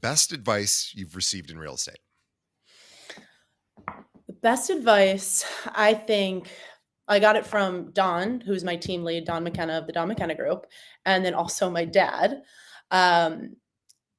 best advice you've received in real estate? The best advice, I think I got it from Don, who's my team lead, Don McKenna of the Don McKenna Group, and then also my dad. Um,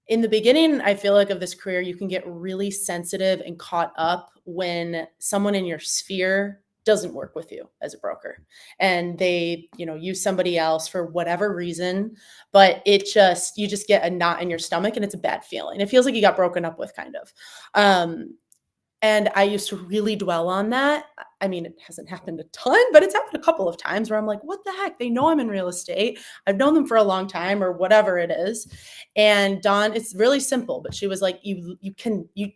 in the beginning, I feel like of this career, you can get really sensitive and caught up when someone in your sphere doesn't work with you as a broker and they, use somebody else for whatever reason, but you just get a knot in your stomach and it's a bad feeling. It feels like you got broken up with kind of. Um, and I used to really dwell on that. I mean, it hasn't happened a ton, but it's happened a couple of times where I'm like, what the heck? They know I'm in real estate. I've known them for a long time or whatever it is. And Dawn, it's really simple, but she was like, you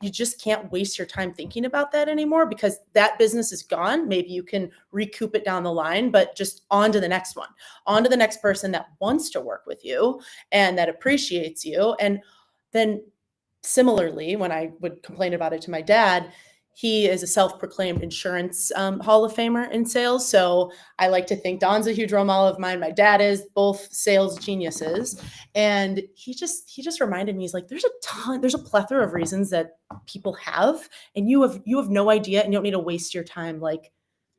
just can't waste your time thinking about that anymore because that business is gone. Maybe you can recoup it down the line, but just on to the next one, on to the next person that wants to work with you and that appreciates you. And then similarly, when I would complain about it to my dad, he is a self-proclaimed insurance Hall of Famer in sales. So I like to think Don's a huge role model of mine. My dad is, both sales geniuses. And he just reminded me, he's like, there's a plethora of reasons that people have, and you have no idea, and you don't need to waste your time like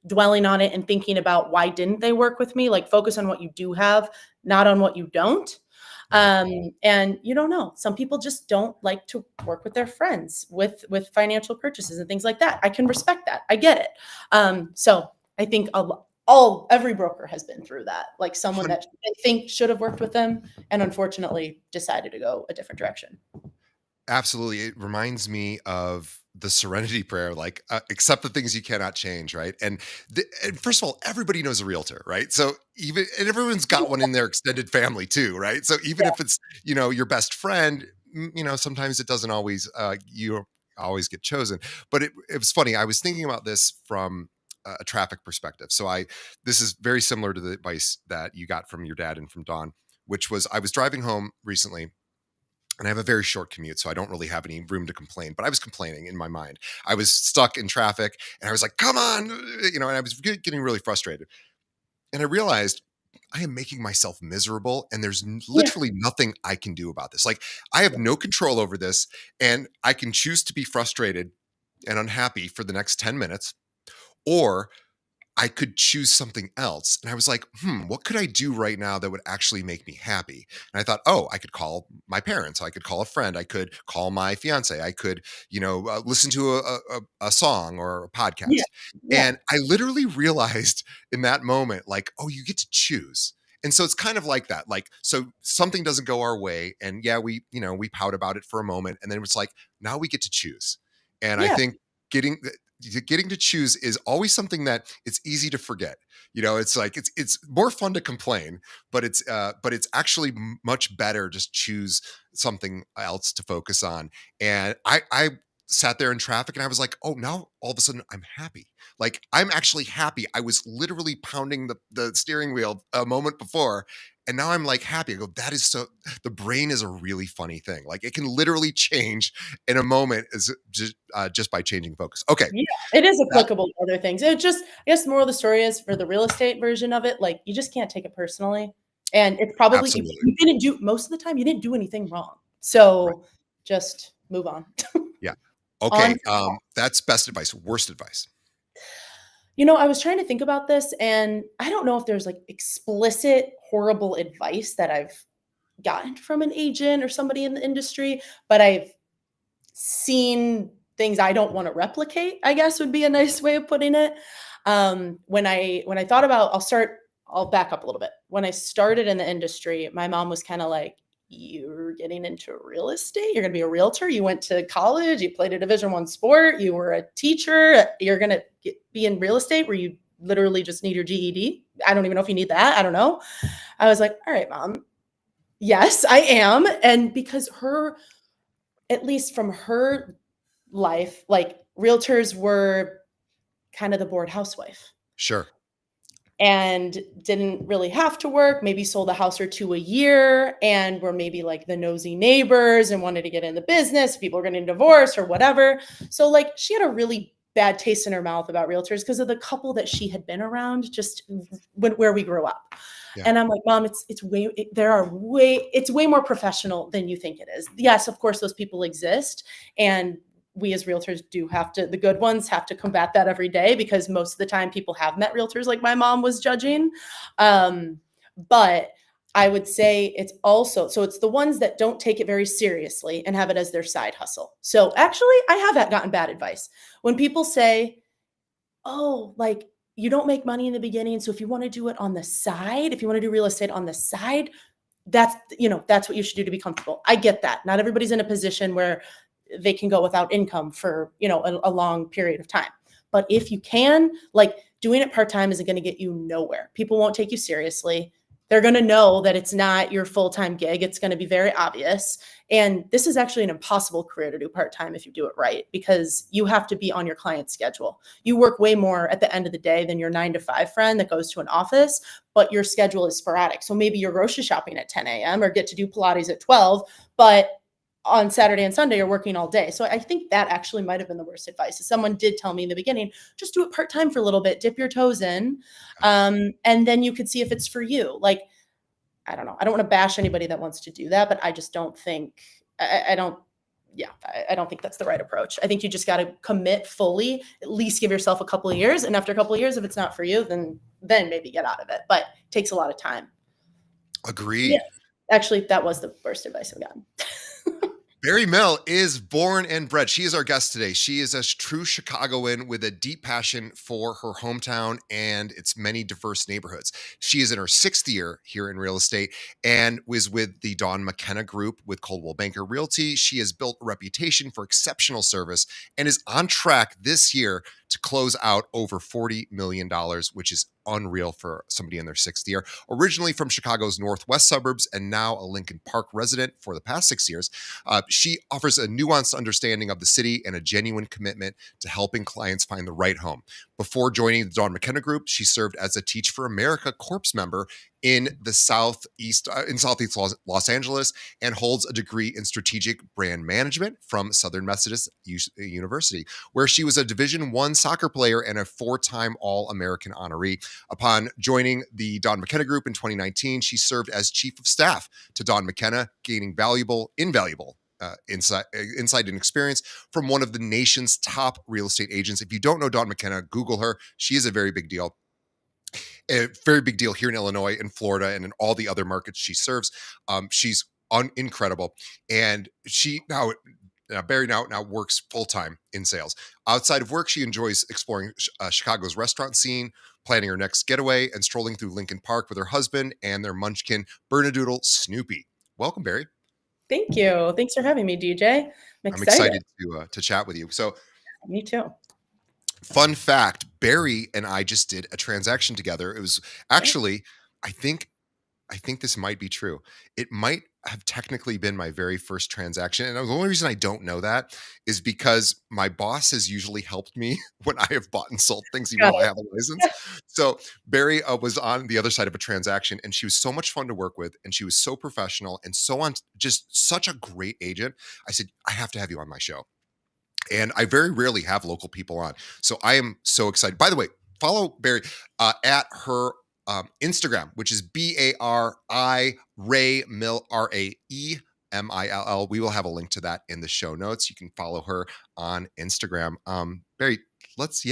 dwelling on it and thinking about why didn't they work with me. Like focus on what you do have, not on what you don't. Right. And you don't know. Some people just don't like to work with their friends with financial purchases and things like that. I can respect that. I get it. So I think every broker has been through that. Like someone that they think should have worked with them and unfortunately decided to go a different direction. Absolutely. It reminds me of the serenity prayer, like accept the things you cannot change, right? And first of all, everybody knows a realtor, right? So and everyone's got one in their extended family too, right? So even Yeah. if it's your best friend, sometimes it doesn't always you always get chosen. But it was funny. I was thinking about this from a traffic perspective. This is very similar to the advice that you got from your dad and from Don, which was I was driving home recently and I have a very short commute, so I don't really have any room to complain. But I was complaining in my mind. I was stuck in traffic, and I was like, "Come on!" And I was getting really frustrated. And I realized I am making myself miserable, and there's Yeah. literally nothing I can do about this. Like, I have no control over this, and I can choose to be frustrated and unhappy for the next 10 minutes, or I could choose something else. And I was like, what could I do right now that would actually make me happy? And I thought, oh, I could call my parents. I could call a friend. I could call my fiance. I could, listen to a song or a Yeah. podcast. Yeah. And I literally realized in that moment, like, oh, you get to choose. And so it's kind of like that. Like, so something doesn't go our way. And yeah, we pout about it for a moment. And then it's like, now we get to choose. And I Yeah. think getting getting to choose is always something that it's easy to forget. It's like it's more fun to complain, but it's actually much better just choose something else to focus on. And I sat there in traffic and I was like, oh, now all of a sudden I'm happy. Like I'm actually happy. I was literally pounding the steering wheel a moment before, and now I'm like happy. I go, that is so. The brain is a really funny thing. Like it can literally change in a moment as just by changing focus. Okay, Yeah, it is that applicable to other things. It just, I guess the moral of the story is for the real estate version of it, like you just can't take it personally. And it's probably absolutely you didn't do most of the time, you didn't do anything wrong. right. So just move on. Yeah. On. Okay. That's best advice. Worst advice. I was trying to think about this and I don't know if there's like explicit horrible advice that I've gotten from an agent or somebody in the industry, but I've seen things I don't want to replicate, I guess would be a nice way of putting it. When I thought about, I'll back up a little bit. When I started in the industry, my mom was kind of like, you're getting into real estate, you're going to be a realtor, you went to college, you played a Division 1 sport, you were a teacher, you're going to be in real estate where you literally just need your GED. I don't even know if you need that. I don't know. I was like, all right, mom. Yes, I am. And because at least from her life, like realtors were kind of the bored housewife Sure. and didn't really have to work, maybe sold a house or two a year and were maybe like the nosy neighbors and wanted to get in the business. People were getting divorced or whatever. So like she had a really bad taste in her mouth about realtors because of the couple that she had been around just where we grew up. Yeah. And I'm like, Mom, it's way more professional than you think it is. Yes, of course, those people exist. And we as realtors do have to, the good ones have to combat that every day because most of the time people have met realtors like my mom was judging. But I would say it's also, so it's the ones that don't take it very seriously and have it as their side hustle. So actually, I have gotten bad advice when people say, oh, like you don't make money in the beginning. So if you want to do it on the side, if you want to do real estate on the side, that's what you should do to be comfortable. I get that. Not everybody's in a position where they can go without income for, a long period of time. But if you can, like doing it part-time isn't going to get you nowhere. People won't take you seriously. They're going to know that it's not your full-time gig. It's going to be very obvious. And this is actually an impossible career to do part-time if you do it right, because you have to be on your client's schedule. You work way more at the end of the day than your 9 to 5 friend that goes to an office, but your schedule is sporadic. So maybe you're grocery shopping at 10 a.m. or get to do Pilates at 12, but on Saturday and Sunday, you're working all day. So I think that actually might have been the worst advice. Someone did tell me in the beginning, just do it part-time for a little bit, dip your toes in, and then you could see if it's for you. Like, I don't know. I don't want to bash anybody that wants to do that, but I just don't think, I don't, yeah, I don't think that's the right approach. I think you just got to commit fully, at least give yourself a couple of years. And after a couple of years, if it's not for you, then maybe get out of it. But it takes a lot of time. Yeah. Agreed. Actually, that was the worst advice I've gotten. Barry Mill is born and bred. She is our guest today. She is a true Chicagoan with a deep passion for her hometown and its many diverse neighborhoods. She is in her 6th year here in real estate and was with the Dawn McKenna Group with Coldwell Banker Realty. She has built a reputation for exceptional service and is on track this year to close out over $40 million, which is unreal for somebody in their 6th year. Originally from Chicago's northwest suburbs and now a Lincoln Park resident for the past 6 years, she offers a nuanced understanding of the city and a genuine commitment to helping clients find the right home. Before joining the Dawn McKenna Group, she served as a Teach for America Corps member in the southeast Los Angeles and holds a degree in strategic brand management from Southern Methodist University, where she was a Division I soccer player and a 4-time All-American honoree. Upon joining the Dawn McKenna Group in 2019, she served as chief of staff to Dawn McKenna, gaining invaluable insight and experience from one of the nation's top real estate agents. If you don't know Dawn McKenna, Google her. She is a very big deal. A very big deal here in Illinois, in Florida, and in all the other markets she serves. She's incredible, and she Barry now works full time in sales. Outside of work, she enjoys exploring Chicago's restaurant scene, planning her next getaway, and strolling through Lincoln Park with her husband and their munchkin Bernedoodle Snoopy. Welcome, Barry. Thank you. Thanks for having me, DJ. I'm I'm excited. excited to chat with you. So, Me too. fun fact: Barry and I just did a transaction together. It was actually, I think, this might be true. It might have technically been my very first transaction. And the only reason I don't know that is because my boss has usually helped me when I have bought and sold things, even Got though I it. have a license. So Barry was on the other side of a transaction and she was so much fun to work with. And she was so professional and so on, just such a great agent. I said, I have to have you on my show. And I very rarely have local people on. So I am so excited. By the way, follow Barry at her Instagram, which is Bari Ray Mill RAEMILL. We will have a link to that in the show notes. You can follow her on Instagram. Barry, let's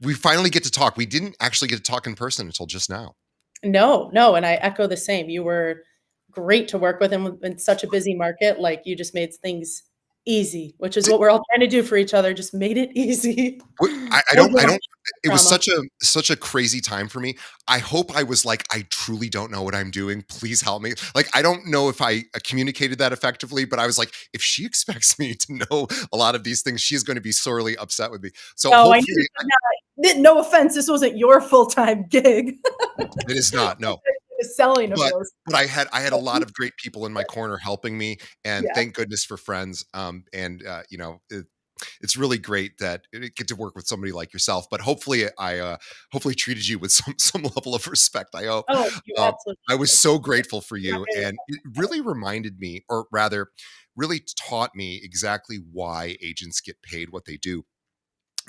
we finally get to talk. We didn't actually get to talk in person until just now. No, and I echo the same. You were great to work with, and in such a busy market, like you just made things easy, which is what we're all trying to do for each other. Just made it easy. I don't. It was Drama. such a crazy time for me. I hope I was like, I truly don't know what I'm doing. Please help me. Like, I don't know if I communicated that effectively, but I was like, if she expects me to know a lot of these things, she's going to be sorely upset with me. So No, I knew hopefully, this was not. No offense, this wasn't your full time gig. it is not. No, The selling of but those. I had a lot of great people in my corner helping me, and Yeah. thank goodness for friends. It's really great that I get to work with somebody like yourself. But hopefully, I hopefully treated you with some level of respect. I hope. Oh, you absolutely I was did. so grateful for Yeah, you, yeah, and it really reminded me, or rather, really taught me exactly why agents get paid what they do.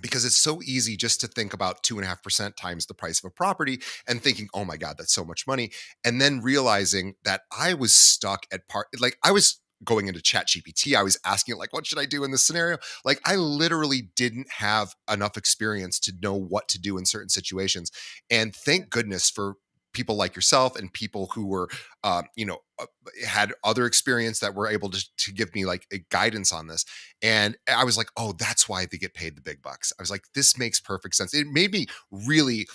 because it's so easy just to think about 2.5% times the price of a property and thinking, oh my God, that's so much money. And then realizing that I was stuck at like I was going into chat GPT. I was asking it like, what should I do in this scenario? Like I literally didn't have enough experience to know what to do in certain situations. And thank goodness for people like yourself and people who were, had other experience that were able to give me like a guidance on this. And I was like, oh, that's why they get paid the big bucks. I was like, this makes perfect sense. It made me really,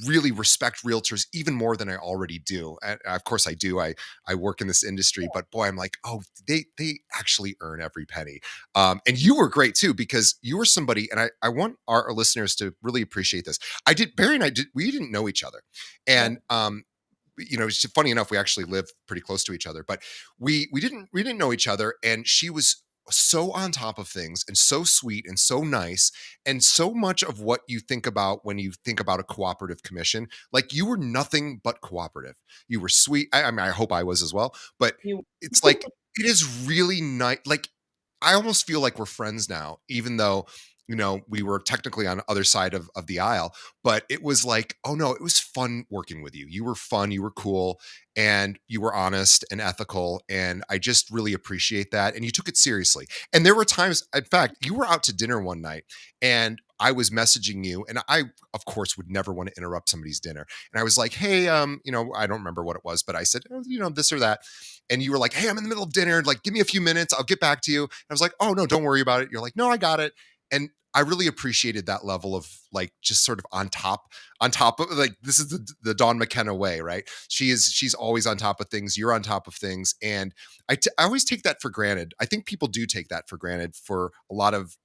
really respect realtors even more than I already do. And of course I do. I work in this industry, but boy, I'm like, oh, they actually earn every penny. And you were great too, because you were somebody, and I want our listeners to really appreciate this. Barry and I we didn't know each other. Yeah. And it's funny enough, we actually live pretty close to each other, but we didn't know each other, and she was so on top of things and so sweet and so nice and so much of what you think about when you think about a cooperative commission. Like you were nothing but cooperative. You were sweet. I mean, I hope I was as well, but You it's like it is really nice. Like I almost feel like we're friends now, even though we were technically on the other side of the aisle. But it was like, oh no, it was fun working with you. You were fun, you were cool, and you were honest and ethical. And I just really appreciate that. And you took it seriously. And there were times, in fact, you were out to dinner one night and I was messaging you, and I, of course, would never want to interrupt somebody's dinner. And I was like, hey, I don't remember what it was, but I said, oh, this or that. And you were like, hey, I'm in the middle of dinner. Like, give me a few minutes. I'll get back to you. And I was like, oh, no, don't worry about it. You're like, no, I got it. And I really appreciated that level of like just sort of on top of like this is the Dawn McKenna way, right? She's always on top of things. You're on top of things, and I always take that for granted. I think people do take that for granted for a lot of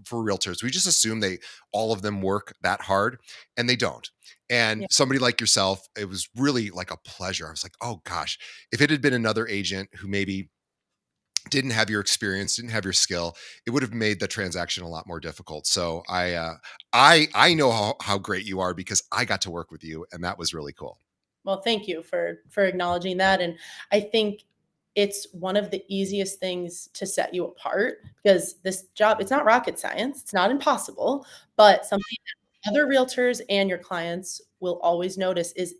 for realtors. We just assume all of them work that hard, and they don't. And yeah. somebody like yourself, it was really like a pleasure. I was like, oh gosh, if it had been another agent who maybe didn't have your experience, didn't have your skill, it would have made the transaction a lot more difficult. So I know how great you are because I got to work with you, and that was really cool. Well, thank you for acknowledging that, and I think it's one of the easiest things to set you apart because this job, it's not rocket science, it's not impossible, but something that other realtors and your clients will always notice is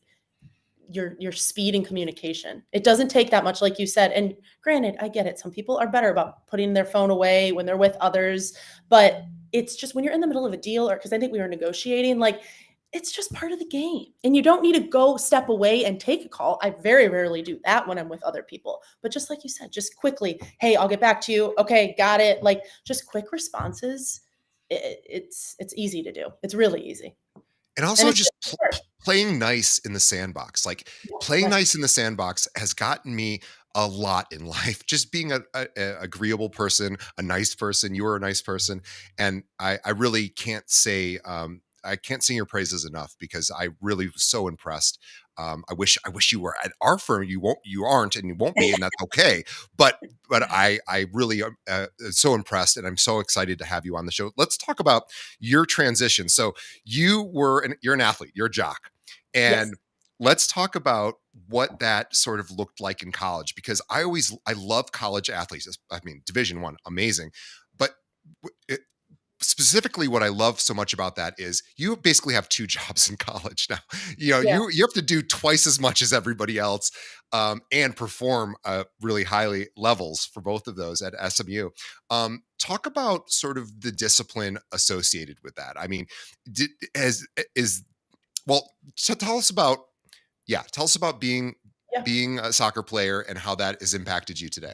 your speed and communication. It doesn't take that much, like you said. And granted, I get it. Some people are better about putting their phone away when they're with others, but it's just when you're in the middle of a deal, or because I think we were negotiating, like it's just part of the game. And you don't need to go step away and take a call. I very rarely do that when I'm with other people. But just like you said, just quickly, hey, I'll get back to you. Okay, got it. Like just quick responses. It's easy to do. It's really easy. And And also it's just playing nice in the sandbox. Like playing yes, nice in the sandbox has gotten me a lot in life. Just being a agreeable person, a nice person. You were a nice person, and I really can't say I can't sing your praises enough because I really was so impressed. I wish you were at our firm. You aren't, and you won't be, and that's okay. But I really so impressed, and I'm so excited to have you on the show. Let's talk about your transition. So you're an athlete, you're a jock, yes. and let's talk about what that sort of looked like in college, because I love college athletes. I mean, Division 1, amazing, but specifically what I love so much about that is you basically have two jobs in college now. Yeah. You have to do twice as much as everybody else, and perform really highly levels for both of those at SMU. Talk about sort of the discipline associated with that. I mean, did, as is well, so tell us about Yeah. being a soccer player and how that has impacted you today.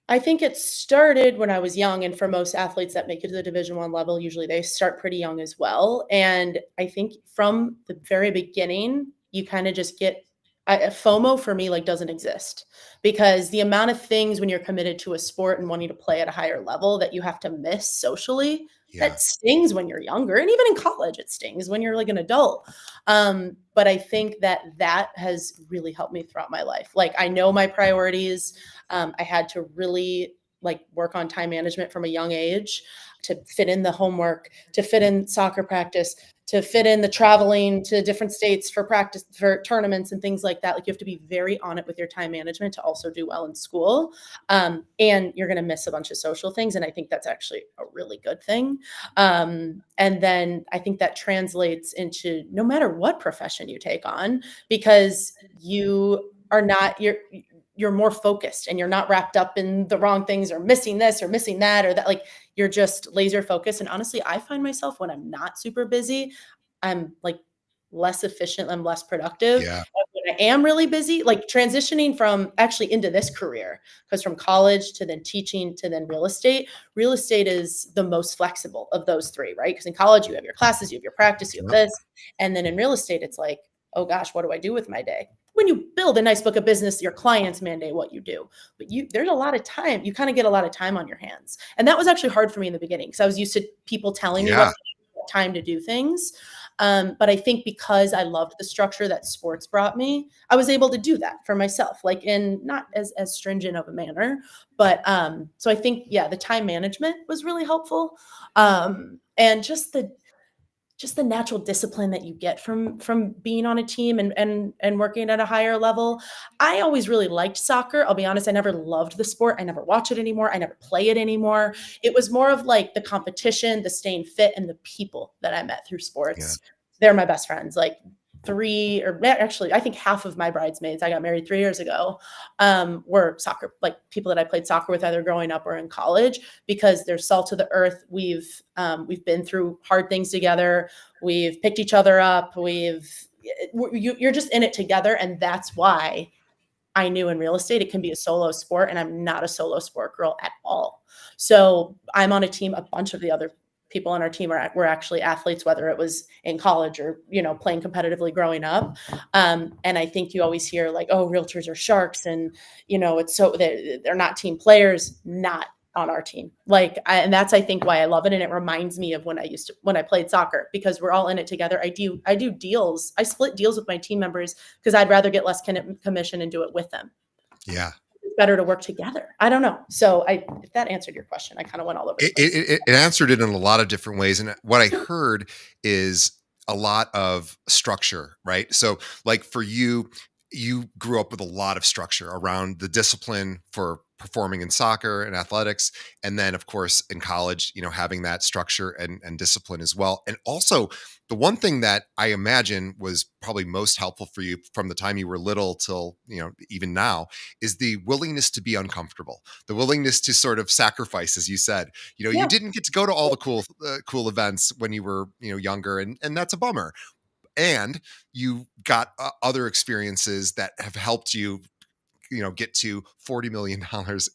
I think it started when I was young, and for most athletes that make it to the Division 1 level, usually they start pretty young as well. And I think from the very beginning, you kind of just get FOMO for me like doesn't exist because the amount of things when you're committed to a sport and wanting to play at a higher level that you have to miss socially, Yeah. that stings when you're younger, and even in college it stings when you're like an adult. But I think that has really helped me throughout my life. Like I know my priorities. I had to really like work on time management from a young age to fit in the homework, to fit in soccer practice, to fit in the traveling to different states for practice for tournaments and things like that. Like you have to be very on it with your time management to also do well in school. And you're going to miss a bunch of social things. And I think that's actually a really good thing. And then I think that translates into no matter what profession you take on, because you are not, you're more focused and you're not wrapped up in the wrong things or missing this or missing that or that. Like you're just laser focused. And honestly, I find myself when I'm not super busy, I'm like less efficient, I'm less productive. Yeah. And when I am really busy, like transitioning from actually into this career, because from college to then teaching to then real estate is the most flexible of those three, right? Because in college, you have your classes, you have your practice, you have Yep. this. And then in real estate, it's like, oh gosh, what do I do with my day? When you build a nice book of business, your clients mandate what you do. But there's a lot of time. You kind of get a lot of time on your hands. And that was actually hard for me in the beginning because I was used to people telling me Yeah. what time to do things. But I think because I loved the structure that sports brought me, I was able to do that for myself, like in not as stringent of a manner. But so I think, yeah, the time management was really helpful. And just the natural discipline that you get from being on a team and working at a higher level. I always really liked soccer. I'll be honest, I never loved the sport. I never watch it anymore. I never play it anymore. It was more of like the competition, the staying fit, and the people that I met through Yeah. sports. They're my best friends. Like three, or actually, I think half of my bridesmaids, I got married 3 years ago, were soccer, like people that I played soccer with either growing up or in college, because they're salt of the earth. We've been through hard things together. We've picked each other up. You're just in it together. And that's why I knew in real estate, it can be a solo sport, and I'm not a solo sport girl at all. So I'm on a team. A bunch of the other people on our team were actually athletes, whether it was in college or, playing competitively growing up. And I think you always hear like, oh, realtors are sharks. And, it's so they're not team players, not on our team. And that's, I think, why I love it. And it reminds me of when I played soccer, because we're all in it together. I do deals. I split deals with my team members because I'd rather get less commission and do it with them. Yeah. It's better to work together. I don't know. So if that answered your question, I kind of went all over the It, place. it, it answered it in a lot of different ways. And what I heard is a lot of structure, right? So, like for you, you grew up with a lot of structure around the discipline for performing in soccer and athletics. And then, of course, in college, having that structure and discipline as well. And also, the one thing that I imagine was probably most helpful for you from the time you were little till, even now, is the willingness to be uncomfortable, the willingness to sort of sacrifice, as you said. You Yeah. didn't get to go to all the cool events when you were, younger, and that's a bummer. And you got other experiences that have helped you, get to $40 million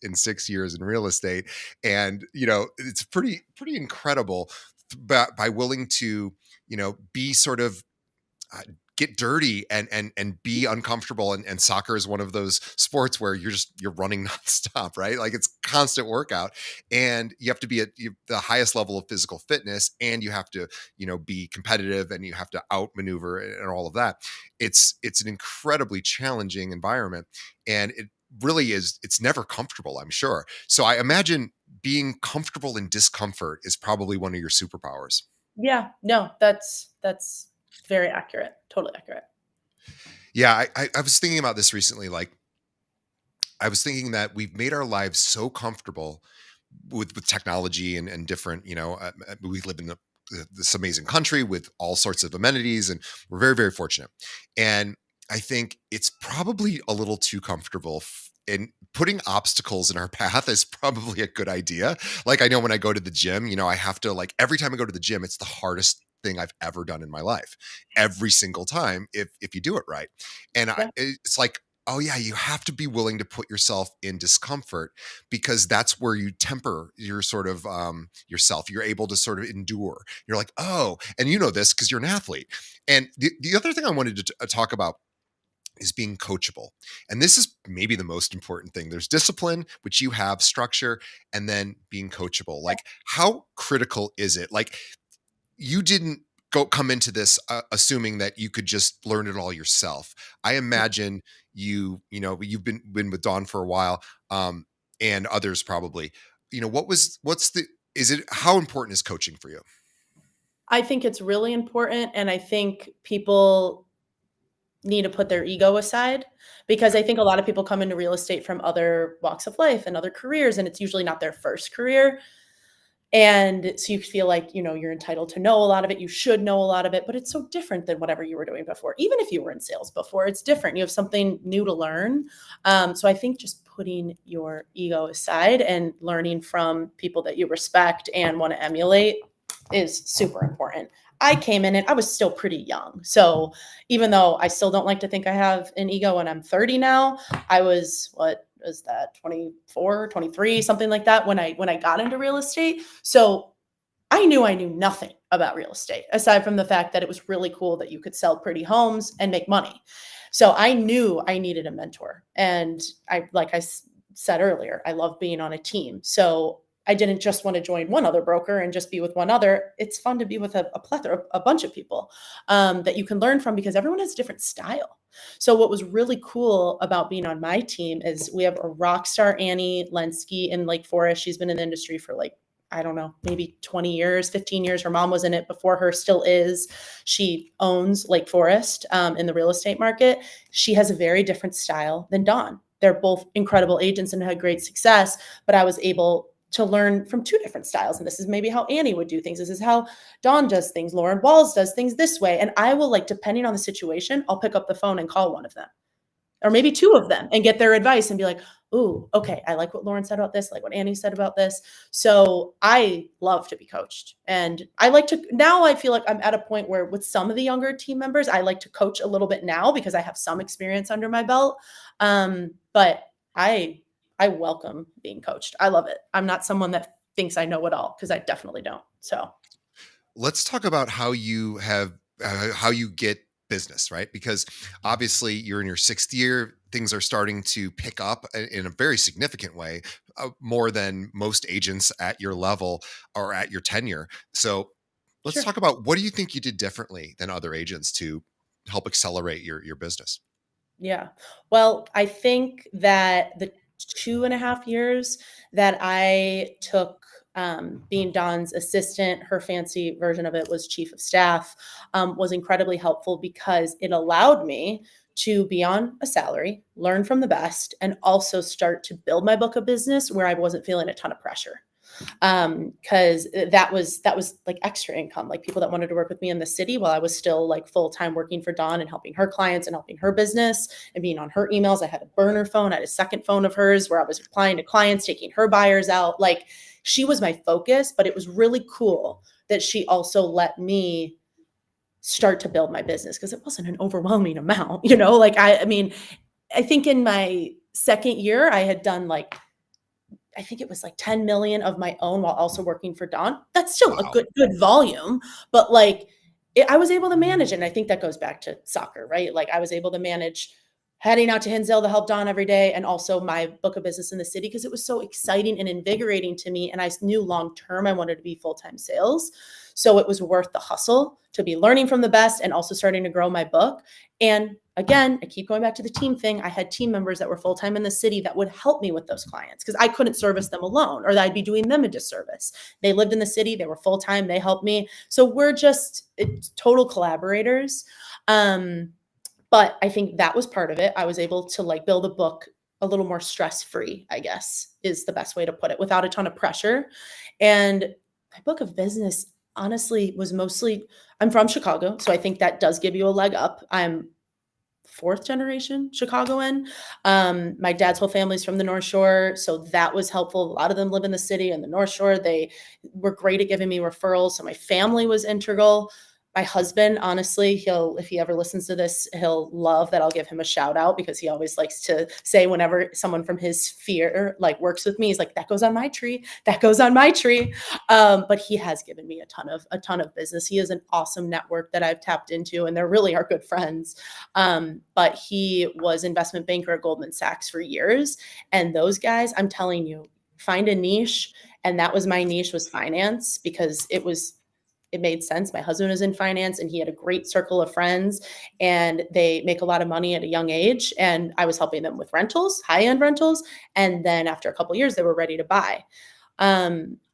in 6 years in real estate. And it's pretty incredible by willing to, be sort of uh, get dirty and be uncomfortable. And soccer is one of those sports where you're running nonstop, right? Like it's constant workout, and you have to be at the highest level of physical fitness, and you have to be competitive, and you have to outmaneuver and all of that. It's an incredibly challenging environment, and it really is. It's never comfortable, I'm sure. So I imagine being comfortable in discomfort is probably one of your superpowers. Yeah. No, that's very accurate. Totally accurate. Yeah, I was thinking about this recently. Like, I was thinking that we've made our lives so comfortable with technology and different, we live in this amazing country with all sorts of amenities, and we're very, very fortunate. And I think it's probably a little too comfortable. And putting obstacles in our path is probably a good idea. Like, I know when I go to the gym, I have to, like, every time I go to the gym, it's the hardest thing I've ever done in my life. Every single time, if you do it right. And Yeah. it's like, oh yeah, you have to be willing to put yourself in discomfort, because that's where you temper your sort of yourself. You're able to sort of endure. You're like, oh, and you know this because you're an athlete. And the other thing I wanted to talk about is being coachable. And this is maybe the most important thing. There's discipline, which you have, structure, and then being coachable. Like, how critical is it? Like, you didn't come into this assuming that you could just learn it all yourself. I imagine you've been with Dawn for a while, and others probably. What's the is it how important is coaching for you? I think it's really important, and I think people need to put their ego aside because I think a lot of people come into real estate from other walks of life and other careers, and it's usually not their first career. And so you feel like, you're entitled to know a lot of it. You should know a lot of it, but it's so different than whatever you were doing before. Even if you were in sales before, it's different. You have something new to learn. So I think just putting your ego aside and learning from people that you respect and want to emulate is super important. I came in and I was still pretty young. So even though I still don't like to think I have an ego and I'm 30 now, I was, what is that, 24, 23, something like that when I got into real estate. So I knew nothing about real estate aside from the fact that it was really cool that you could sell pretty homes and make money. So I knew I needed a mentor. And like I said earlier, I love being on a team. So I didn't just want to join one other broker and just be with one other. It's fun to be with a plethora, a bunch of people that you can learn from because everyone has a different style. So what was really cool about being on my team is we have a rock star, Annie Lenski in Lake Forest. She's been in the industry for like, I don't know, maybe 20 years, 15 years. Her mom was in it before her, still is. She owns Lake Forest in the real estate market. She has a very different style than Dawn. They're both incredible agents and had great success, but I was able to learn from two different styles. And this is maybe how Annie would do things. This is how Dawn does things. Lauren Walls does things this way. And I will, like, depending on the situation, I'll pick up the phone and call one of them or maybe two of them and get their advice and be like, ooh, okay, I like what Lauren said about this, I like what Annie said about this. So I love to be coached. And I like to, now I feel like I'm at a point where with some of the younger team members, I like to coach a little bit now because I have some experience under my belt. But I welcome being coached. I love it. I'm not someone that thinks I know it all because I definitely don't. So Let's talk about how you get business, right? Because obviously you're in your sixth year, things are starting to pick up in a very significant way, more than most agents at your level or at your tenure. So let's sure. talk about, what do you think you did differently than other agents to help accelerate your business? Yeah. Well, I think that the 2.5 years that I took being Dawn's assistant, her fancy version of it was chief of staff, was incredibly helpful because it allowed me to be on a salary, learn from the best, and also start to build my book of business where I wasn't feeling a ton of pressure. Because that was like extra income, like people that wanted to work with me in the city while I was still like full-time working for Dawn and helping her clients and helping her business and being on her emails. I had a burner phone. I had a second phone of hers where I was replying to clients, taking her buyers out. Like, she was my focus, but it was really cool that she also let me start to build my business because it wasn't an overwhelming amount, like I mean, I think in my second year I had done like, I think it was like 10 million of my own while also working for Dawn. That's still a Wow. good volume, but like I was able to manage it. And I think that goes back to soccer, right? Like I was able to manage heading out to Hinsdale to help Dawn every day and also my book of business in the city because it was so exciting and invigorating to me. And I knew long term I wanted to be full-time sales. So it was worth the hustle to be learning from the best and also starting to grow my book. And again, I keep going back to the team thing. I had team members that were full-time in the city that would help me with those clients because I couldn't service them alone or that I'd be doing them a disservice. They lived in the city, they were full-time, they helped me. So we're just total collaborators. But I think that was part of it. I was able to like build a book a little more stress-free, I guess, is the best way to put it, without a ton of pressure. And my book of business honestly was mostly, I'm from Chicago, so I think that does give you a leg up. I'm fourth generation Chicagoan. My dad's whole family's from the North Shore, so that was helpful. A lot of them live in the city and the North Shore. They were great at giving me referrals, so my family was integral. My husband, honestly, if he ever listens to this, he'll love that I'll give him a shout out because he always likes to say whenever someone from his sphere like works with me, he's like, that goes on my tree, that goes on my tree. But he has given me a ton of business. He is an awesome network that I've tapped into, and they're really our good friends. But he was investment banker at Goldman Sachs for years. And those guys, I'm telling you, find a niche. And that was my niche, was finance, because it made sense. My husband was in finance and he had a great circle of friends and they make a lot of money at a young age. And I was helping them with rentals, high-end rentals. And then after a couple of years, they were ready to buy.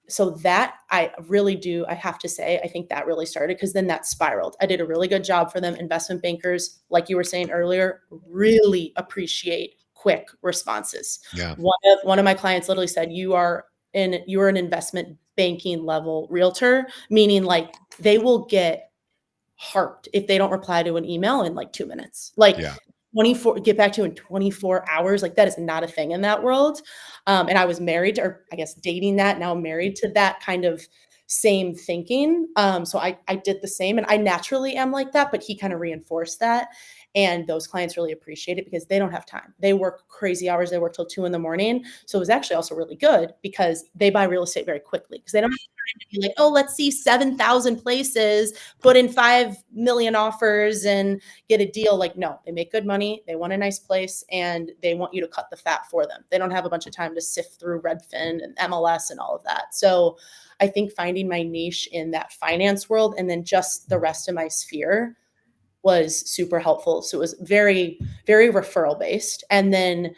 So that I really do, I have to say, I think that really started because then that spiraled. I did a really good job for them. Investment bankers, like you were saying earlier, really appreciate quick responses. Yeah. One of my clients literally said, you're an investment banking level realtor, meaning like they will get harped if they don't reply to an email in like 2 minutes. Like Yeah. 24, get back to you in 24 hours. Like that is not a thing in that world. And I was married to, or I guess dating that, now married to that kind of same thinking. So I did the same and I naturally am like that, but he kind of reinforced that. And those clients really appreciate it because they don't have time. They work crazy hours. They work till 2 in the morning. So it was actually also really good because they buy real estate very quickly because they don't have time to be like, oh, let's see 7,000 places, put in 5 million offers and get a deal. Like, no, they make good money. They want a nice place and they want you to cut the fat for them. They don't have a bunch of time to sift through Redfin and MLS and all of that. So I think finding my niche in that finance world and then just the rest of my sphere was super helpful. So it was very, very referral based. And then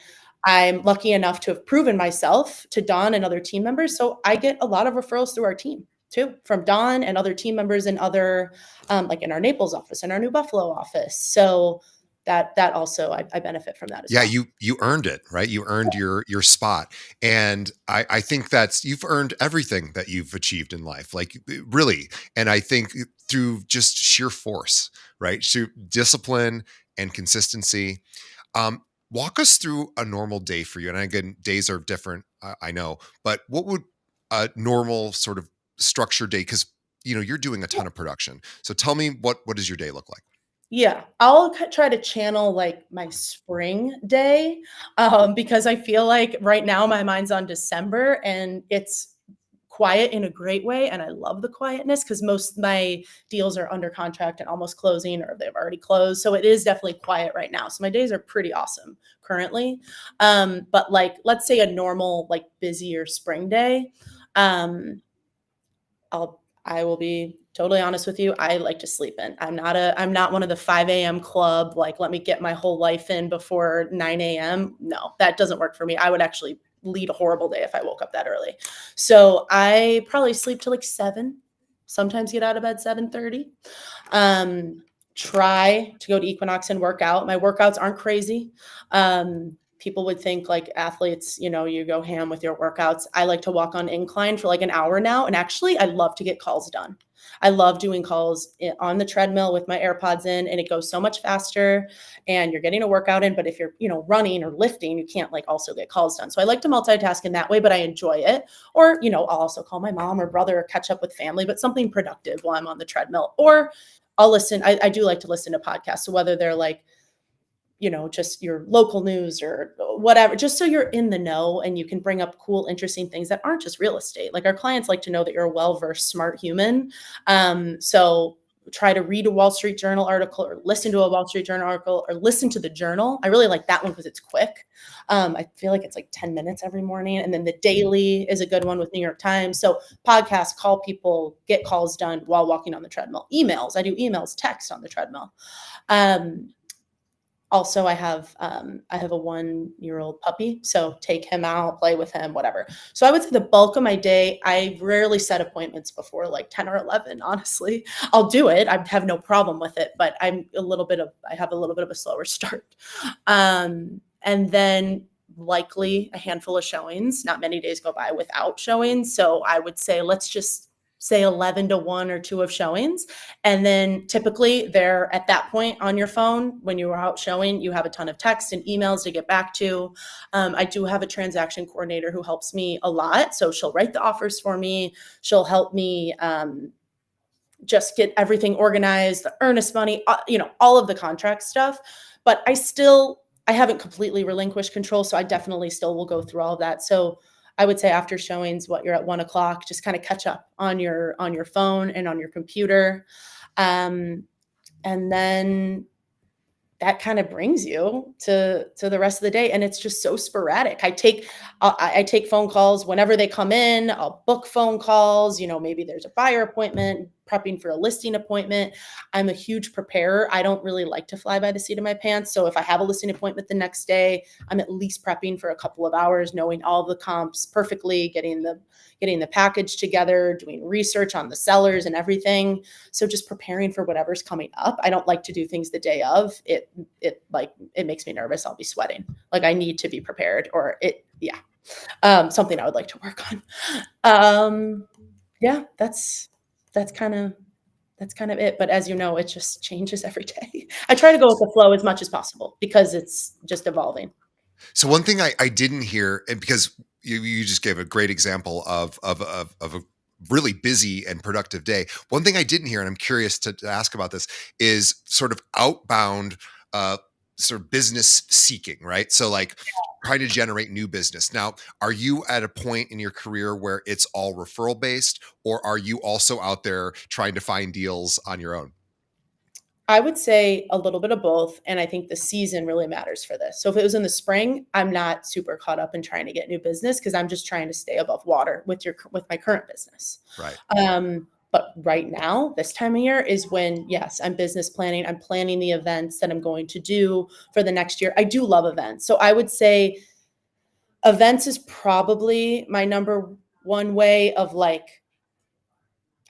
I'm lucky enough to have proven myself to Dawn and other team members. So I get a lot of referrals through our team too, from Dawn and other team members and other, like in our Naples office and our New Buffalo office. So that also I benefit from that as Yeah, well. you earned it, right? You earned your spot. And I think that's you've earned everything that you've achieved in life. Like really. And I think through just sheer force, right? So discipline and consistency. Um, Walk us through a normal day for you. And again, days are different, I know, but what would a normal sort of structured day? Because you're doing a ton of production. So tell me what does your day look like? Yeah, I'll try to channel like my spring day because I feel like right now my mind's on December and it's quiet in a great way. And I love the quietness because most of my deals are under contract and almost closing or they've already closed. So it is definitely quiet right now. So my days are pretty awesome currently. But like, let's say a normal, like busier spring day. Um, I will be totally honest with you. I like to sleep in. I'm not one of the 5 a.m. club, like let me get my whole life in before 9 a.m. No, that doesn't work for me. I would actually lead a horrible day if I woke up that early. So I probably sleep till like 7, sometimes get out of bed 7:30. Um, Try to go to Equinox and work out. My workouts aren't crazy. People would think like athletes, you go ham with your workouts. I like to walk on incline for like an hour now. And actually, I love to get calls done. I love doing calls on the treadmill with my AirPods in, and it goes so much faster and you're getting a workout in. But if you're, running or lifting, you can't like also get calls done. So I like to multitask in that way, but I enjoy it. Or, I'll also call my mom or brother or catch up with family, but something productive while I'm on the treadmill. Or I'll listen. I do like to listen to podcasts. So whether they're like, just your local news or whatever, just so you're in the know and you can bring up cool, interesting things that aren't just real estate. Like our clients like to know that you're a well-versed, smart human. So try to read a Wall Street Journal article or listen to a Wall Street Journal article or listen to the Journal. I really like that one because it's quick. I feel like it's like 10 minutes every morning. And then the Daily is a good one with New York Times. So podcasts, call people, get calls done while walking on the treadmill. Emails, I do emails, text on the treadmill. Also, I have a 1-year-old puppy, so take him out, play with him, whatever. So I would say the bulk of my day, I rarely set appointments before like 10 or 11, honestly. I'll do it. I have no problem with it, but I have a little bit of a slower start. And then likely a handful of showings. Not many days go by without showings. So I would say let's just say 11 to 1 or 2 of showings. And then typically they're at that point on your phone when you are out showing, you have a ton of text and emails to get back to. I do have a transaction coordinator who helps me a lot. So she'll write the offers for me. She'll help me just get everything organized, the earnest money, all of the contract stuff. But I haven't completely relinquished control. So I definitely still will go through all of that. So I would say after showings, you're at 1 o'clock, just kind of catch up on your phone and on your computer. And then that kind of brings you to the rest of the day. And it's just so sporadic. I take phone calls whenever they come in. I'll book phone calls. Maybe there's a buyer appointment, prepping for a listing appointment. I'm a huge preparer. I don't really like to fly by the seat of my pants. So if I have a listing appointment the next day, I'm at least prepping for a couple of hours, knowing all the comps perfectly, getting the package together, doing research on the sellers and everything. So just preparing for whatever's coming up. I don't like to do things the day of. It makes me nervous. I'll be sweating. Like I need to be prepared or it yeah. Something I would like to work on. Yeah, that's kind of that's kind of it. But as you know, it just changes every day. I try to go with the flow as much as possible because it's just evolving. So one thing I didn't hear, and because you just gave a great example of a really busy and productive day. One thing I didn't hear, and I'm curious to ask about this, is sort of outbound, uh, sort of business seeking, right? So like trying to generate new business. Now, are you at a point in your career where it's all referral based, or are you also out there trying to find deals on your own? I would say a little bit of both, and I think the season really matters for this. So if it was in the spring, I'm not super caught up in trying to get new business because I'm just trying to stay above water with my current business. Right. But right now, this time of year is when, yes, I'm business planning. I'm planning the events that I'm going to do for the next year. I do love events. So I would say events is probably my number one way of like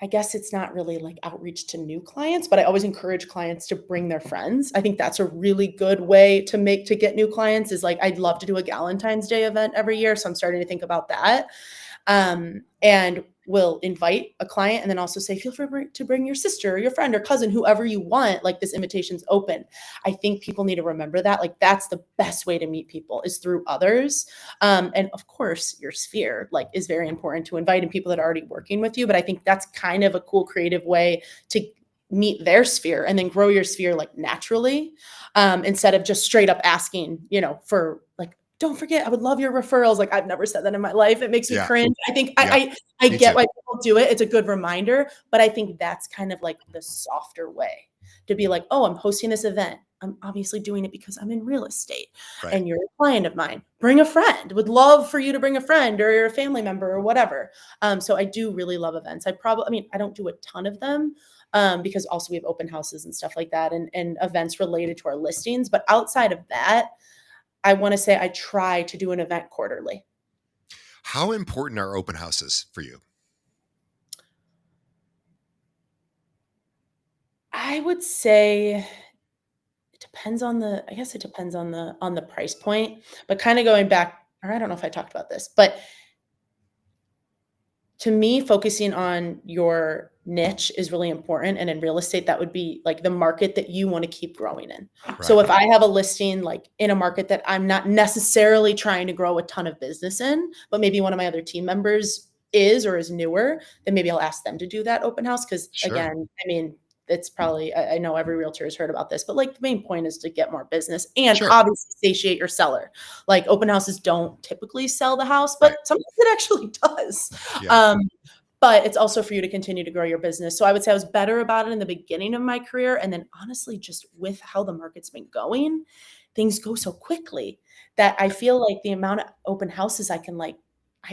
I guess it's not really like outreach to new clients, but I always encourage clients to bring their friends. I think that's a really good way to get new clients is like I'd love to do a Galentine's Day event every year, so I'm starting to think about that. And will invite a client and then also say, feel free to bring your sister or your friend or cousin, whoever you want. Like this invitation's open. I think people need to remember that. Like that's the best way to meet people is through others. And of course, your sphere like is very important to invite in people that are already working with you. But I think that's kind of a cool, creative way to meet their sphere and then grow your sphere like naturally instead of just straight up asking, for like don't forget, I would love your referrals. Like I've never said that in my life. It makes me Yeah. cringe. I think Yeah. I Me get too. why people do it. It's a good reminder, but I think that's kind of like the softer way to be like, oh, I'm hosting this event. I'm obviously doing it because I'm in real estate Right. and you're a client of mine. Bring a friend. Would love for you to bring a friend or a family member or whatever. So I do really love events. I don't do a ton of them because also we have open houses and stuff like that and events related to our listings. But outside of that, I want to say I try to do an event quarterly. How important are open houses for you? I would say it depends on I guess it depends on the price point, but kind of going back, or I don't know if I talked about this, but to me, focusing on your niche is really important. And in real estate, that would be like the market that you want to keep growing in. So Right. if I have a listing like in a market that I'm not necessarily trying to grow a ton of business in, but maybe one of my other team members is or is newer, then maybe I'll ask them to do that open house. Cause Sure. again, I mean, it's probably, I know every realtor has heard about this, but like the main point is to get more business and Sure. obviously satiate your seller. Like open houses don't typically sell the house, Right. but sometimes it actually does. Yeah. Um, but it's also for you to continue to grow your business. So I would say I was better about it in the beginning of my career. And then honestly, just with how the market's been going, things go so quickly that I feel like the amount of open houses I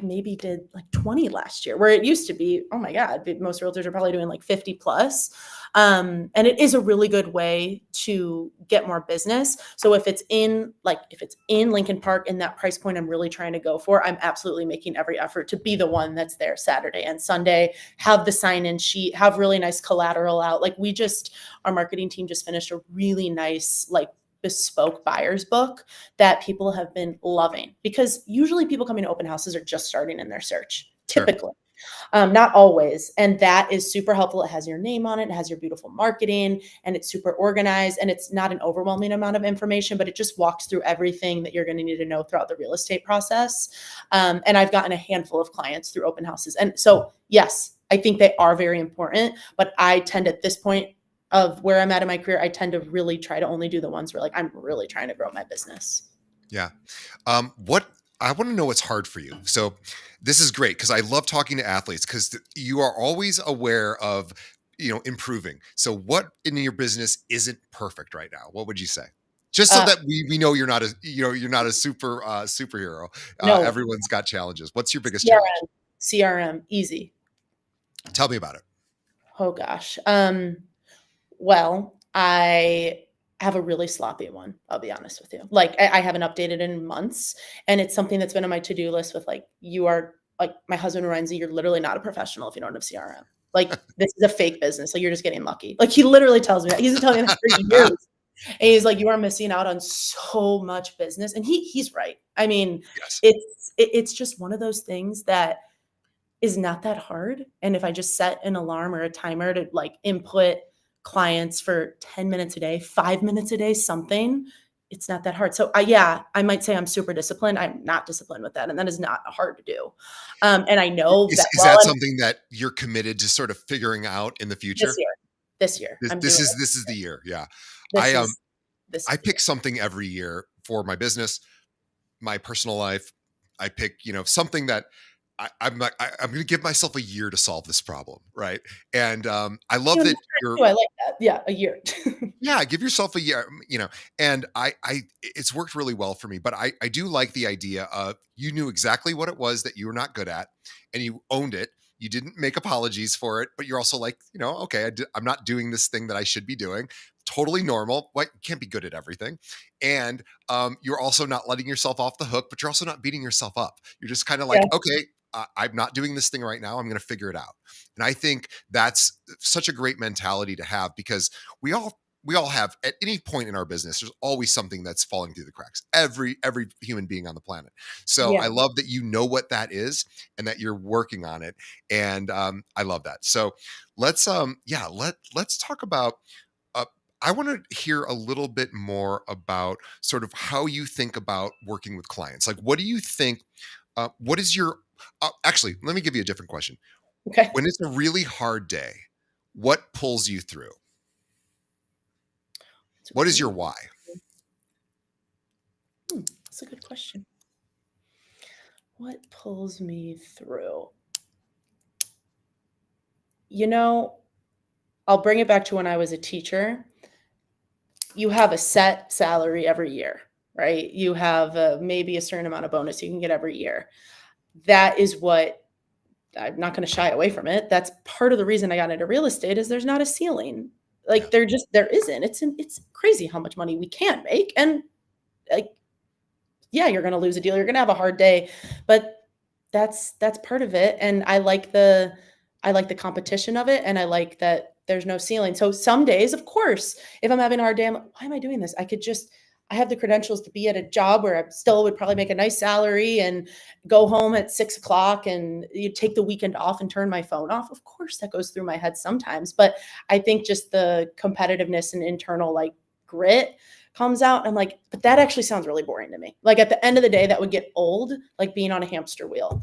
maybe did like 20 last year, where it used to be, oh my God, most realtors are probably doing like 50 plus. And it is a really good way to get more business. So if it's in Lincoln Park in that price point I'm really trying to go for, I'm absolutely making every effort to be the one that's there Saturday and Sunday, have the sign-in sheet, have really nice collateral out. Like our marketing team just finished a really nice, like bespoke buyer's book that people have been loving because usually people coming to open houses are just starting in their search, Sure. typically. Not always. And that is super helpful. It has your name on it. It has your beautiful marketing and it's super organized and it's not an overwhelming amount of information, but it just walks through everything that you're going to need to know throughout the real estate process. And I've gotten a handful of clients through open houses. And so, yes, I think they are very important, but I tend at this point of where I'm at in my career, I tend to really try to only do the ones where like I'm really trying to grow my business. Yeah. What I want to know what's hard for you. So this is great because I love talking to athletes because you are always aware of, improving. So what in your business isn't perfect right now? What would you say? Just so Uh, that we know you're not a superhero. no, Everyone's got challenges. What's your biggest challenge? CRM, CRM, easy. Tell me about it. Oh gosh. Well, I have a really sloppy one, I'll be honest with you. Like, I haven't updated in months, and it's something that's been on my to-do list with, like, you are like, my husband reminds me, "You're literally not a professional if you don't have CRM. Like, this is a fake business, like, you're just getting lucky." Like, he literally tells me that. He's been telling me that for years, and he's like, "You are missing out on so much business," and he's right. I mean, Yes. it's just one of those things that is not that hard. And if I just set an alarm or a timer to like input clients for 10 minutes a day, 5 minutes a day, something, it's not that hard. So yeah, I might say I'm super disciplined. I'm not disciplined with that. And that is not hard to do. And I know Is that is well that and something that you're committed to sort of figuring out in the this future? year, this year, This I'm this doing is it. this is the year, yeah. This I, is this I is the year. pick something every year for my business, my personal life. I pick, something that I'm gonna give myself a year to solve this problem, right? And, I love Even that better you're too, I like that. Yeah, a year. yeah, give yourself a year, and it's worked really well for me, but I do like the idea of you knew exactly what it was that you were not good at, and you owned it. You didn't make apologies for it, but you're also like, okay, I'm not doing this thing that I should be doing. Totally normal. Like, you can't be good at everything. And you're also not letting yourself off the hook, but you're also not beating yourself up. You're just kind of Yeah, like, okay, I'm not doing this thing right now. I'm going to figure it out. And I think that's such a great mentality to have because we all we all have at any point in our business there's always something that's falling through the cracks, every human being on the planet. So I yeah. love that you know what that is and that you're working on it, and I love that. So let's talk about uh, I want to hear a little bit more about sort of how you think about working with clients. Like, what do you think, what is your actually, let me give you a different question. Okay. When it's a really hard day, what pulls you through? It's a What is your really why? that's a good question. What pulls me through? You know, I'll bring it back to when I was a teacher. You have a set salary every year, right? You have maybe a certain amount of bonus you can get every year. That is what I'm not going to shy away from it. That's part of the reason I got into real estate is there's not a ceiling. Yeah, Like there isn't. It's crazy how much money we can make, and like yeah, you're going to lose a deal. You're going to have a hard day, but that's part of it. And I like the competition of it, and I like that there's no ceiling. So some days, of course, if I'm having a hard day, I'm like, why am I doing this? I have the credentials to be at a job where I still would probably make a nice salary and go home at 6 o'clock and you take the weekend off and turn my phone off. Of course, that goes through my head sometimes, but I think just the competitiveness and internal like grit comes out. I'm like, but that actually sounds really boring to me. Like at the end of the day, that would get old, like being on a hamster wheel,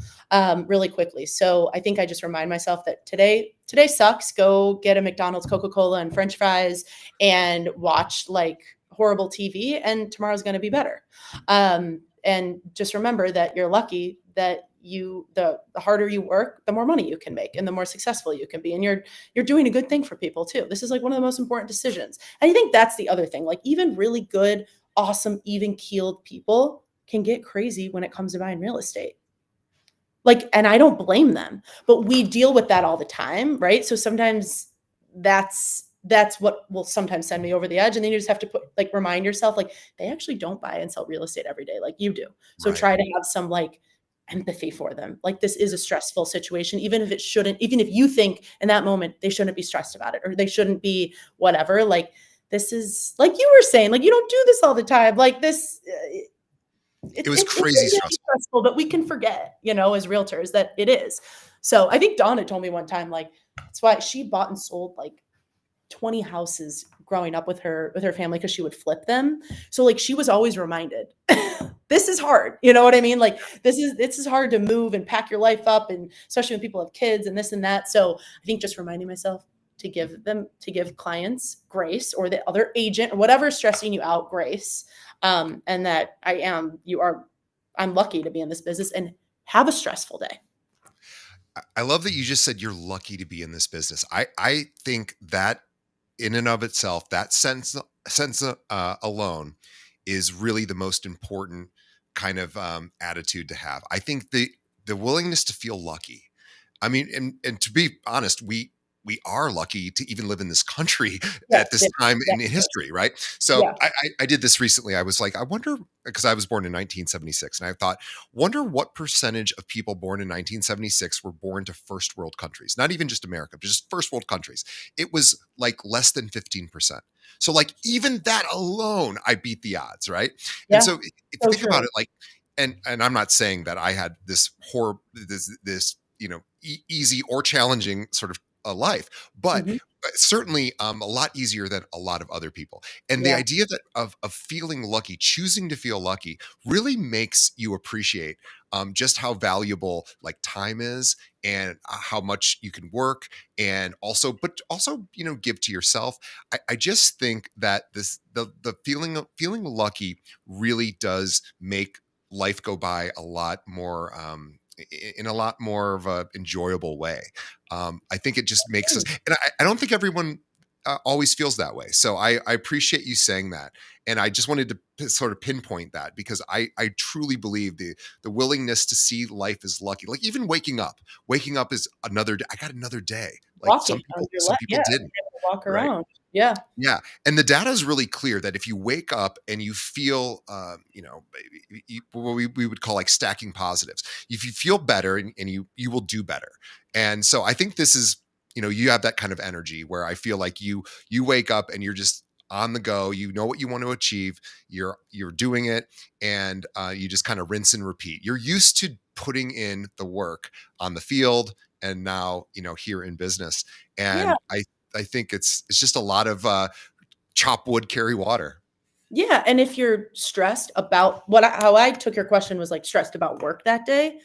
really quickly. So I think I just remind myself that today sucks. Go get a McDonald's, Coca-Cola, and French fries, and watch like horrible TV, and tomorrow's going to be better. And just remember that you're lucky that the harder you work, the more money you can make and the more successful you can be. And you're doing a good thing for people too. This is like one of the most important decisions. And I think that's the other thing. Like even really good, awesome, even keeled people can get crazy when it comes to buying real estate. Like, and I don't blame them, but we deal with that all the time, right? So sometimes that's what will sometimes send me over the edge. And then you just have to remind yourself, like, they actually don't buy and sell real estate every day like you do. So right. try to have some like empathy for them. Like this is a stressful situation, even if it shouldn't, even if you think in that moment they shouldn't be stressed about it or they shouldn't be whatever. Like this is like you were saying, like you don't do this all the time. Like this, It it's was it's it crazy is stressful. stressful, but we can forget, as realtors that it is. So I think Donna told me one time, like that's why she bought and sold like 20 houses growing up with her family because she would flip them. So like she was always reminded, this is hard. You know what I mean? Like this is hard to move and pack your life up, and especially when people have kids and this and that. So I think just reminding myself to give clients grace or the other agent or whatever is stressing you out grace, and that I'm lucky to be in this business and have a stressful day. I love that you just said you're lucky to be in this business. I think that in and of itself, that sense alone is really the most important kind of attitude to have. I think the willingness to feel lucky. I mean, and to be honest, we are lucky to even live in this country Yes, at this yes, time in definitely. history, right? So Yeah. I did this recently. I was like, I wonder, because I was born in 1976, and I thought, wonder what percentage of people born in 1976 were born to first world countries, not even just America, but just first world countries. It was like less than 15%. So like even that alone, I beat the odds, right? And Yeah. so if you So think about true. it, like, and I'm not saying that I had this horror, this easy or challenging sort of a life, but Mhm. certainly a lot easier than a lot of other people. And the Yeah. idea that of feeling lucky, choosing to feel lucky, really makes you appreciate just how valuable like time is, and how much you can work, and also, but also, give to yourself. I just think that the feeling lucky really does make life go by a lot more, in a lot more of a enjoyable way. I think it just makes us, Mm. and I don't think everyone always feels that way. So I appreciate you saying that, and I just wanted to sort of pinpoint that, because I truly believe the willingness to see life as lucky. Like even waking up is another day. I got another day. Like Walking on your some left, people yeah, didn't, being able to walk right? around. Yeah. Yeah, and the data is really clear that if you wake up and you feel, what we would call like stacking positives. If you feel better, and you will do better. And so I think this is, you have that kind of energy where I feel like you wake up and you're just on the go. You know what you want to achieve. You're doing it, and you just kind of rinse and repeat. You're used to putting in the work on the field, and now here in business. Yeah. And I think it's just a lot of chop wood, carry water. Yeah, and if you're stressed about how I took your question was, like, stressed about work that day,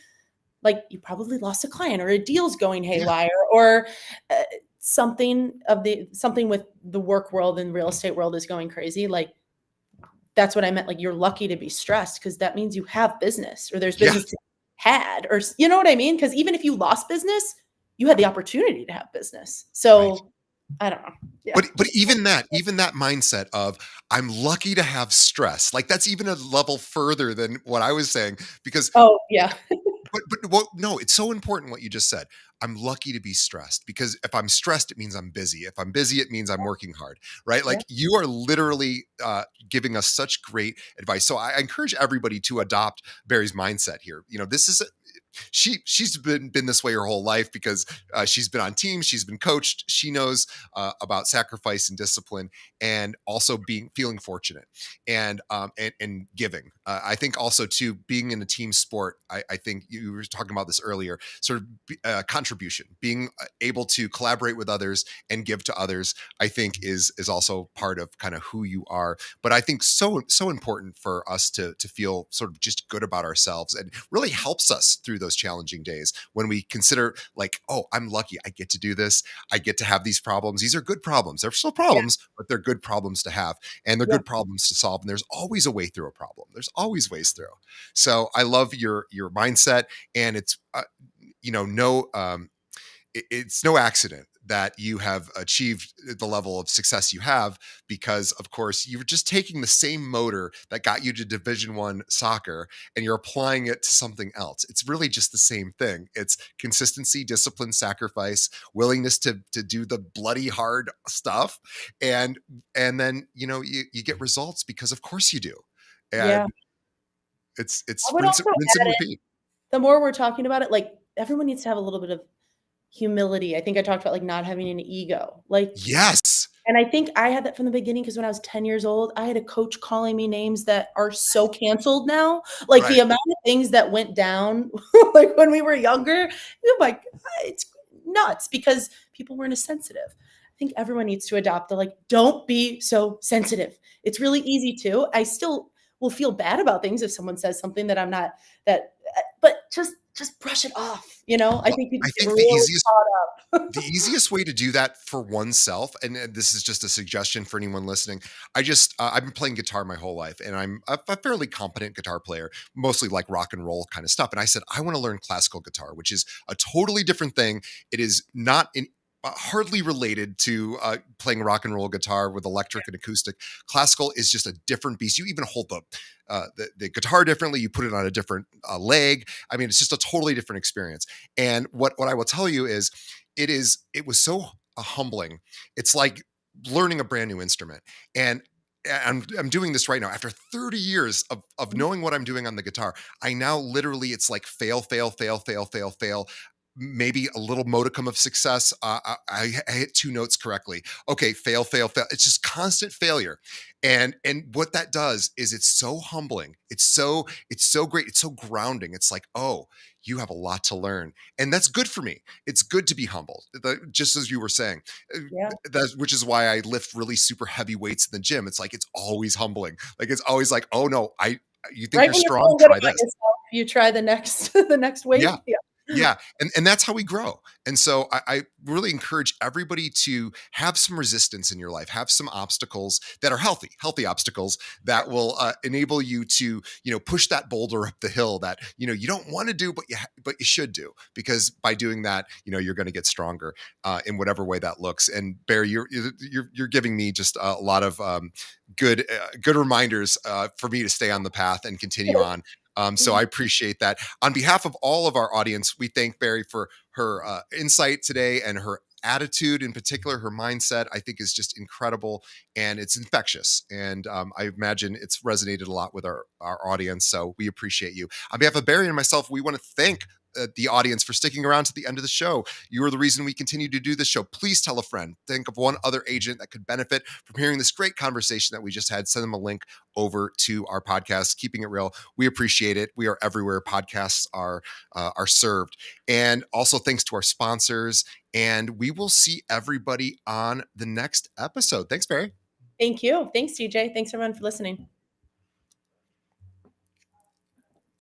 like, you probably lost a client or a deal's going Yeah, haywire or, uh, something with the work world and real estate world is going crazy, like, that's what I meant, like, you're lucky to be stressed because that means you have business or there's yeah, business to be had or you know what I mean? Because even if you lost business, you had the opportunity to have business. right. So, I don't know. Yeah. But even that mindset of I'm lucky to have stress, like that's even a level further than what I was saying, because Oh, yeah. but what no, it's so important what you just said. I'm lucky to be stressed, because if I'm stressed, it means I'm busy. If I'm busy, it means I'm working hard, right? Yeah. Like you are literally giving us such great advice. So I encourage everybody to adopt Barry's mindset here. This is she's been this way her whole life, because she's been on teams, she's been coached, she knows about sacrifice and discipline, and also being feeling fortunate, and giving. I think also too, being in a team sport. I think you were talking about this earlier. Sort of contribution, being able to collaborate with others and give to others. I think is also part of kind of who you are. But I think so important for us to feel sort of just good about ourselves, and really helps us through those challenging days when we consider like, oh, I'm lucky, I get to do this, I get to have these problems. These are good problems. They're still Yeah. problems, but they're good problems to have, and they're Yeah. good problems to solve. And there's always a way through a problem. There's always ways through. So I love your mindset, and it's no, it's no accident that you have achieved the level of success you have, because of course you're just taking the same motor that got you to division 1 soccer, and you're applying it to something else. It's really just the same thing. It's consistency, discipline, sacrifice, willingness to do the bloody hard stuff, and then you get results, because of course you do. Yeah. And it's I would rinse, also rinse add and it repeat. the more we're talking about it, like, everyone needs to have a little bit of humility. I think I talked about, like, not having an ego. Like, Yes. and I think I had that from the beginning because when I was 10 years old, I had a coach calling me names that are so canceled now. Like, the Right. amount of things that went down, like, when we were younger, oh my god, it's nuts because people weren't as sensitive. I think everyone needs to adopt the, like, "Don't be so sensitive." It's really easy to. I still will feel bad about things if someone says something that I'm not that but just brush it off, you know? I Well, think people I get think really caught up. the easiest way to do that for oneself, and this is just a suggestion for anyone listening. I've been playing guitar my whole life, and I'm a fairly competent guitar player, mostly like rock and roll kind of stuff. And I said I want to learn classical guitar, which is a totally different thing. It is not in hardly related to playing rock and roll guitar with electric and acoustic. Classical is just a different beast. You even hold the guitar differently. You put it on a different leg. I mean, it's just a totally different experience. And what I will tell you is, it was so humbling. It's like learning a brand new instrument. And I'm doing this right now after 30 years of Mhm. knowing what I'm doing on the guitar. I now literally, it's like fail, fail, fail, fail, fail, fail. Maybe a little modicum of success. I hit two notes correctly. Okay, fail, fail, fail. It's just constant failure, and what that does is it's so humbling. It's so great. It's so grounding. It's like, oh, you have a lot to learn, and that's good for me. It's good to be humbled, just as you were saying. Uh, Yeah. That's which is why I lift really super heavy weights in the gym. It's like it's always humbling. Like it's always like, oh no, I you think Right you're when you're strong? feeling good Try about this. yourself, you try the next the next Yeah. weight. Yeah. Yeah, and that's how we grow. And so I really encourage everybody to have some resistance in your life, have some obstacles that are healthy, healthy obstacles that will enable you to, push that boulder up the hill that you don't want to do, but you should do, because by doing that, you're going to get stronger in whatever way that looks. And Barry, you're giving me just a lot of good reminders for me to stay on the path and continue on. So I appreciate that. On behalf of all of our audience, we thank Barry for her insight today, and her attitude in particular, her mindset, I think is just incredible, and it's infectious. And I imagine it's resonated a lot with our audience. So we appreciate you. On behalf of Barry and myself, we want to thank the audience for sticking around to the end of the show. You are the reason we continue to do this show. Please tell a friend. Think of one other agent that could benefit from hearing this great conversation that we just had. Send them a link over to our podcast, Keeping It Real. We appreciate it. We are everywhere podcasts are served. And also thanks to our sponsors. And we will see everybody on the next episode. Thanks, Barry. Thank you. Thanks, TJ. Thanks everyone for listening.